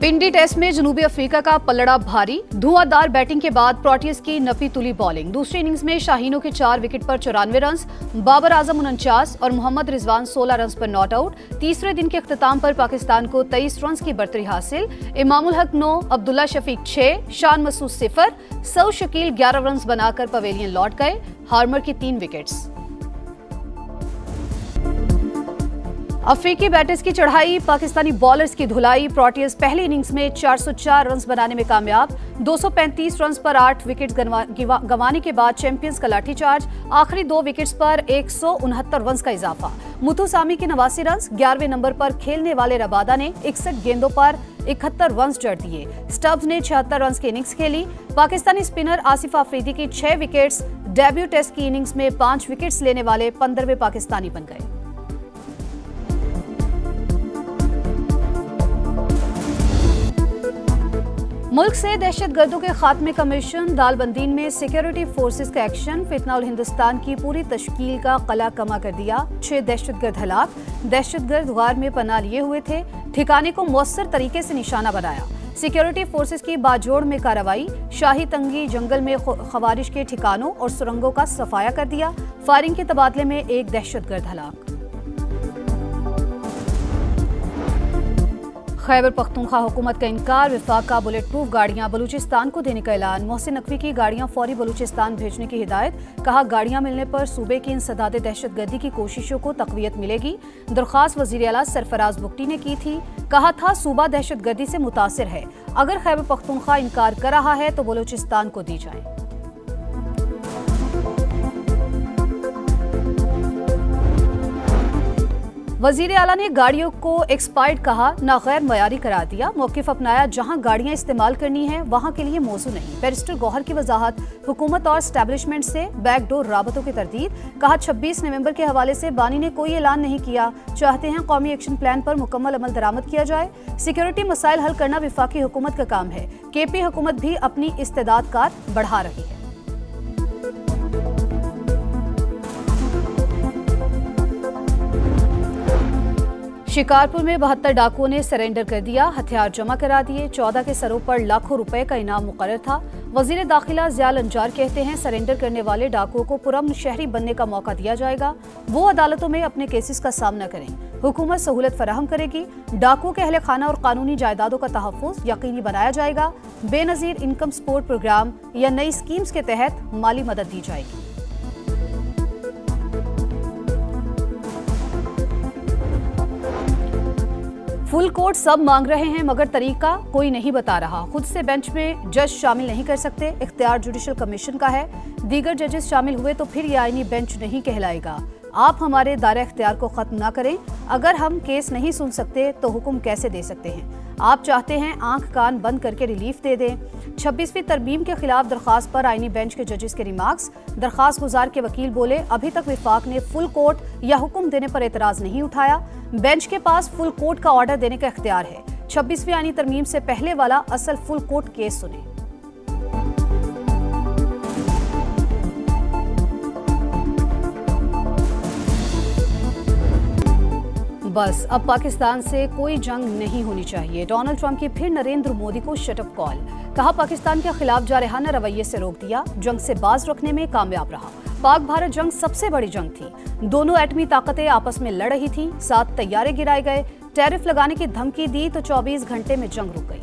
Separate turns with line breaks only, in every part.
पिंडी test में जनूबी Africa का पलड़ा भारी, धुआंधार बैटिंग के बाद प्रोटियस की नफी तुली बॉलिंग। दूसरी इनिंग्स में शाहीनों के 4 विकेट पर 94 रन, बाबर आजम 49 और मोहम्मद रिजवान 16 रन पर नॉट आउट। तीसरे दिन के अख्ताम पर पाकिस्तान को 23 रन की बढ़तरी हासिल। इमामुल हक 9, अब्दुल्ला शफीक 6, शान मसूद 0, सऊ शकील 11 रन बनाकर पवेलियन लौट गए। हार्मर की 3 विकेट्स। अफ्रीकी बैटर्स की चढ़ाई, पाकिस्तानी बॉलर्स की धुलाई। प्रोटियस पहली इनिंग्स में 404 रन बनाने में कामयाब। 235 रन पर 8 विकेट्स गंवाने के बाद चैंपियंस का लाठीचार्ज। आखिरी 2 विकेट्स पर 169 रन का इजाफा। मुथु सामी के 89 रन। 11वें नंबर पर खेलने वाले रबादा ने 61 गेंदों पर 71 रन जड़ दिए। स्टब्स ने 76 रन की इनिंग्स खेली। पाकिस्तानी स्पिनर आसिफ अफरीदी की 6 विकेट्स। डेब्यू टेस्ट की इनिंग्स में 5 विकेट्स लेने वाले 15वें पाकिस्तानी बन गए। मुल्क से दहशतगर्दों के खात्मे का मिशन, दालबंदीन में सिक्योरिटी फोर्सेस का एक्शन। फितना उल हिंदुस्तान की पूरी तश्कील का कला कमा कर दिया। 6 दहशतगर्द हलाक। दहशतगर्द गार में पनाह लिए हुए थे, ठिकाने को मौसर तरीके से निशाना बनाया। सिक्योरिटी फोर्सेस की बाजोड़ में कार्रवाई। शाही तंगी जंगल में खवारिश के ठिकानों और सुरंगों का सफाया कर दिया। फायरिंग के तबादले में 1 दहशतगर्द हलाक। खैबर पख्तूनख्वा हुकूमत का इनकार, विफाक का बुलेट प्रूफ गाड़ियां बलूचिस्तान को देने का ऐलान। मोहसिन नकवी की गाड़ियां फौरी बलूचिस्तान भेजने की हिदायत। कहा, गाड़ियां मिलने पर सूबे की इंसदाद दहशतगर्दी की कोशिशों को तक़वियत मिलेगी। दरख्वास्त वज़ीर आला सरफराज बुगटी ने की थी। कहा था, सूबा दहशतगर्दी से मुतासिर है, अगर खैबर पख्तूनख्वा इनकार कर रहा है तो बलूचिस्तान को दी जाए। वजीर आला ने गाड़ियों को एक्सपायर्ड कहा, ना गैर मयारी करार दिया। मौक़िफ़ अपनाया, जहां गाड़ियां इस्तेमाल करनी है वहां के लिए मौजू नहीं। बैरिस्टर गौहर की वजाहत, हुकूमत और स्टैब्लिशमेंट से बैकडोर राबतों की तरदीद। कहा, 26 नवंबर के हवाले से बानी ने कोई ऐलान नहीं किया। चाहते हैं कौमी एक्शन प्लान पर मुकम्मल अमल दरामद किया जाए। सिक्योरिटी मसाइल हल करना विफाकी हुकूमत का काम है। केपी हुकूमत भी अपनी इस्तेदाद कार बढ़ा रही है। शिकारपुर में 72 डाकुओं ने सरेंडर कर दिया, हथियार जमा करा दिए। 14 के सरों पर लाखों रुपए का इनाम मुकर्रर था। वजीर दाखिला ज़ियाल अंजार कहते हैं, सरेंडर करने वाले डाकुओं को पुरअमन शहरी बनने का मौका दिया जाएगा। वो अदालतों में अपने केसेस का सामना करें। हुकूमत सहूलत फराहम करेगी। डाकुओं के अहले खाना और कानूनी जायदादों का तहफ़्फ़ुज़ यकीनी बनाया जाएगा। बेनज़ीर इनकम सपोर्ट प्रोग्राम या नई स्कीम्स के तहत माली मदद दी जाएगी। फुल कोर्ट सब मांग रहे हैं, मगर तरीका कोई नहीं बता रहा। खुद से बेंच में जज शामिल नहीं कर सकते, इख्तियार जुडिशल कमीशन का है। दीगर जजेस शामिल हुए तो फिर यह आईनी बेंच नहीं कहलाएगा। आप हमारे दायरा इख्तियार को खत्म ना करें। अगर हम केस नहीं सुन सकते तो हुक्म कैसे दे सकते हैं? आप चाहते हैं आंख कान बंद करके रिलीफ दे दें। 26वीं तरमीम के खिलाफ दरखास्त पर आईनी बेंच के जजेस के रिमार्क्स। दरखास्त गुजार के वकील बोले, अभी तक विफाक ने फुल कोर्ट या हुक्म देने पर एतराज नहीं उठाया। बेंच के पास फुल कोर्ट का ऑर्डर देने का इख्तियार है। 26वीं आईनी तरमीम से पहले वाला असल फुल कोर्ट केस सुने। बस अब पाकिस्तान से कोई जंग नहीं होनी चाहिए। डोनाल्ड ट्रंप की फिर नरेंद्र मोदी को शटअप कॉल। कहा, पाकिस्तान के खिलाफ जारहाना रवैये से रोक दिया, जंग से बाज रखने में कामयाब रहा। पाक भारत जंग सबसे बड़ी जंग थी। दोनों एटमी ताकतें आपस में लड़ रही थी। 7 तैयारे गिराए गए। टैरिफ लगाने की धमकी दी तो 24 घंटे में जंग रुक गई।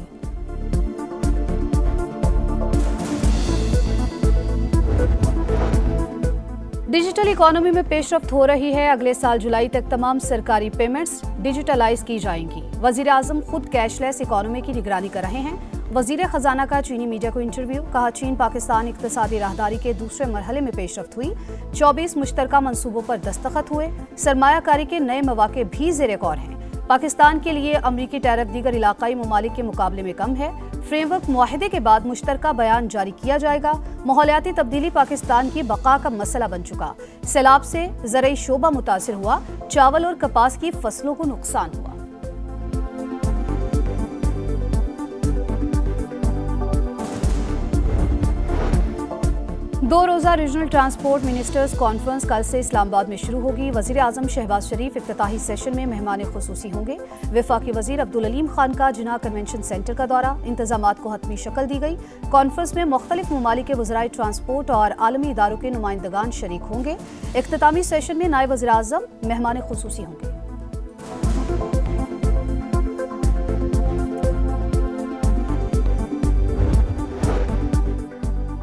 डिजिटल इकोनॉमी में पेशरफ्त हो रही है। अगले साल जुलाई तक तमाम सरकारी पेमेंट्स डिजिटलाइज की जाएंगी। वजीर आजम खुद कैशलेस इकोनॉमी की निगरानी कर रहे हैं। वजीर खजाना का चीनी मीडिया को इंटरव्यू। कहा, चीन पाकिस्तान इक्तिसादी राहदारी के दूसरे मरहले में पेशरफ्त हुई। 24 मुश्तरका मंसूबों पर दस्तखत हुए। सरमायाकारी के नए मौके भी ज़ेर गौर हैं। पाकिस्तान के लिए अमरीकी टैरिफ दीगर इलाकाई ममालिक के मुकाबले में कम है। फ्रेमवर्क मुआहदे के बाद मुश्तरका बयान जारी किया जाएगा। माहौलियाती तब्दीली पाकिस्तान की बका का मसला बन चुका। सैलाब से ज़रई शोबा मुतासिर हुआ। चावल और कपास की फसलों को नुकसान हुआ। दो रोजा रीजनल ट्रांसपोर्ट मिनिस्टर्स कॉन्फ्रेंस कल से इस्लामाबाद में शुरू होगी। वजीर आजम शहबाज शरीफ इफ्तिताही सेशन में मेहमान खुसूसी होंगे। वफाकी वजीर अब्दुल अलीम खान का जिना कन्वेंशन सेंटर का दौरा, इंतजामात को हतमी शक्ल दी गई। कॉन्फ्रेंस में मुख्तलिफ ममालिक के वज़राए ट्रांसपोर्ट और आलमी इदारों के नुमाइंदगान शरीक होंगे। इख्तितामी सेशन में नायब वज़ीर आज़म मेहमान खुसूसी होंगे।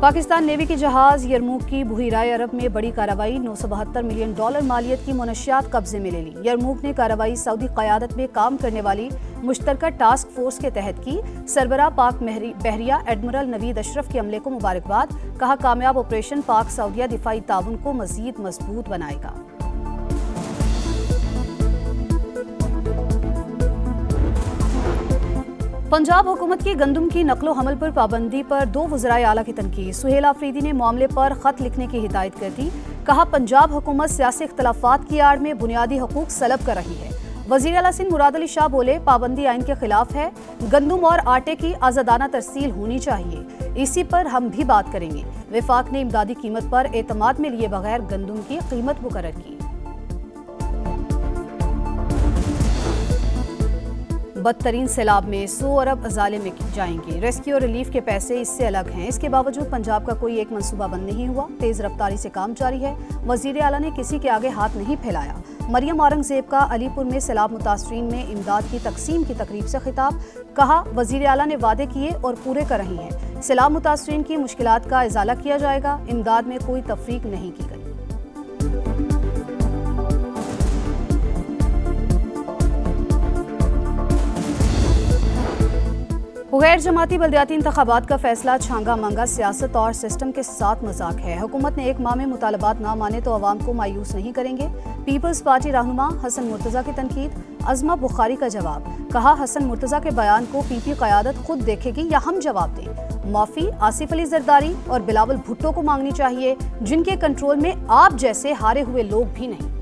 पाकिस्तान नेवी की जहाज यरमूक की बहरीराए अरब में बड़ी कार्रवाई, $972 मिलियन मालियत की मुनशियात कब्जे में ले ली। यरमूक ने कार्रवाई सऊदी क़यादत में काम करने वाली मुश्तरका टास्क फोर्स के तहत की। सरबराह पाक बहरिया एडमिरल नवीद अशरफ के अमले को मुबारकबाद, कहा कामयाब ऑपरेशन पाक सऊदिया दिफाई ताउन को मजीद मजबूत बनाएगा। पंजाब हुकूमत की गंदम की नकलो हमल पर पाबंदी पर दो वज़राए आला की तनकीद। सुहेल आफरीदी ने मामले पर खत लिखने की हिदायत कर दी, कहा पंजाब हुकूमत सियासी इख्तलाफात की आड़ में बुनियादी हकूक सलब कर रही है। वज़ीर आला सिंध मुराद अली शाह बोले, पाबंदी आइन के खिलाफ है, गंदम और आटे की आज़ादाना तरसील होनी चाहिए, इसी पर हम भी बात करेंगे। वफाक ने इमदादी कीमत पर एतमाद में लिए बगैर गंदम की कीमत मुकर्रर की। बदतरीन सैलाब में 100 अरब अजाले में जाएंगे। रेस्क्यू और रिलीफ के पैसे इससे अलग हैं। इसके बावजूद पंजाब का कोई एक मंसूबा बंद नहीं हुआ। तेज रफ्तारी से काम जारी है। वजीर आला ने किसी के आगे हाथ नहीं फैलाया। मरियम औरंगजेब का अलीपुर में सैलाब मुतासरीन में इमदाद की तकसीम की तकरीब से खिताब, कहा वजीर आला ने वादे किए और पूरे कर रही हैं। सैलाब मुतासरीन की मुश्किलात का इजाला किया जाएगा। इमदाद में कोई तफरीक नहीं की गई। गैर जमाती बल्दियाती इंतखाबात का फैसला छांगा मांगा सियासत और सिस्टम के साथ मजाक है। हुकूमत ने एक माह में मुतालबात ना माने तो अवाम को मायूस नहीं करेंगे। पीपल्स पार्टी रहनुमा हसन मुर्तजा की तनकीद, अजमा बुखारी का जवाब, कहा हसन मुर्तजा के बयान को पीपी क़यादत खुद देखेगी या हम जवाब दें। माफी आसिफ अली जरदारी और बिलावल भुट्टो को मांगनी चाहिए, जिनके कंट्रोल में आप जैसे हारे हुए लोग भी नहीं।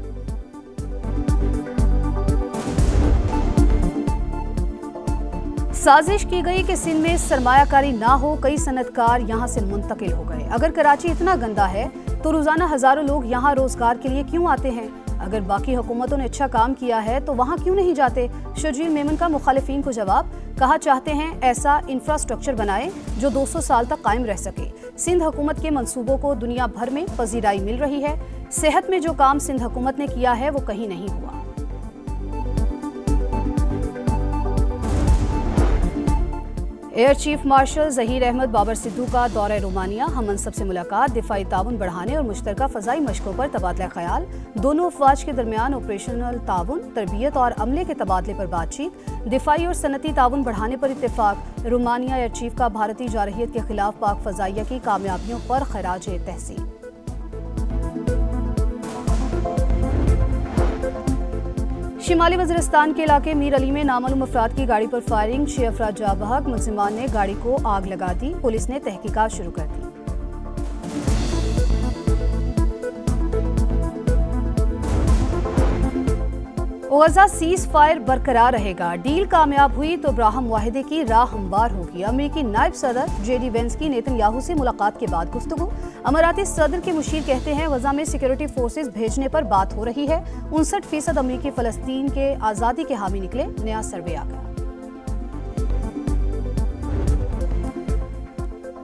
साजिश की गई कि सिंध में सरमायाकारी ना हो, कई सनतकार यहाँ से मुंतकिल हो गए। अगर कराची इतना गंदा है तो रोजाना हजारों लोग यहाँ रोजगार के लिए क्यों आते हैं? अगर बाकी हुकूमतों ने अच्छा काम किया है तो वहाँ क्यों नहीं जाते? शर्जील मेमन का मुखालिफिन को जवाब, कहा चाहते हैं ऐसा इंफ्रास्ट्रक्चर बनाए जो 200 साल तक कायम रह सके। सिंध हुकूमत के मंसूबों को दुनिया भर में पजीराई मिल रही है। सेहत में जो काम सिंध हुकूमत ने किया है वो कहीं नहीं हुआ। Air chief marshal Zaheer Ahmed Babar Sidhu का दौरा रोमानिया, हम मनसब से मुलाकात, दिफाई ताउन बढ़ाने और मुश्तरका फ़ज़ाई मशकों पर तबादला ख्याल। दोनों अफवाज के दरमियान ऑपरेशनल ताउन, तरबियत और अमले के तबादले पर बातचीत। दिफाई और सनती ताउन बढ़ाने पर इत्तेफाक। रोमानिया एयर चीफ का भारतीय जारहियत के खिलाफ पाक फ़ज़ाइया की कामयाबियों पर खराज तहसीन। शिमाली वज़ीरिस्तान के इलाके मीर अली में नामालूम अफराद की गाड़ी पर फायरिंग, 6 अफराद जाँ बहक। मुलजिमान ने गाड़ी को आग लगा दी। पुलिस ने तहकीकात शुरू कर दी। गज़ा सीज फायर बरकरार रहेगा। डील कामयाब हुई तो अब्राहम मुआहिदे की राह हमवार होगी। अमेरिकी नायब सदर JD वेंस की नेतन्याहू से मुलाकात के बाद गुफ्तगू। अमाराती सदर के मुशीर कहते हैं गज़ा में सिक्योरिटी फोर्सेस भेजने पर बात हो रही है। 59% अमेरिकी फ़लस्तीन के आज़ादी के हामी निकले। नया सर्वे आ गया।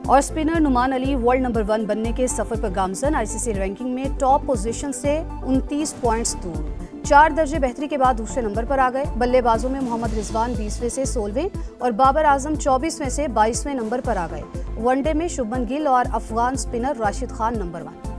और spinner Noman Ali world number 1 बनने के सफर पर गामजन। ICC रैंकिंग में टॉप पोजीशन से 29 पॉइंट्स दूर। 4 दर्जे बेहतरी के बाद दूसरे नंबर पर आ गए। बल्लेबाजों में मोहम्मद रिजवान 20वें से 16वें और बाबर आजम 24वें से 22वें नंबर पर आ गए। वनडे में शुभमन गिल और अफगान स्पिनर राशिद खान नंबर 1।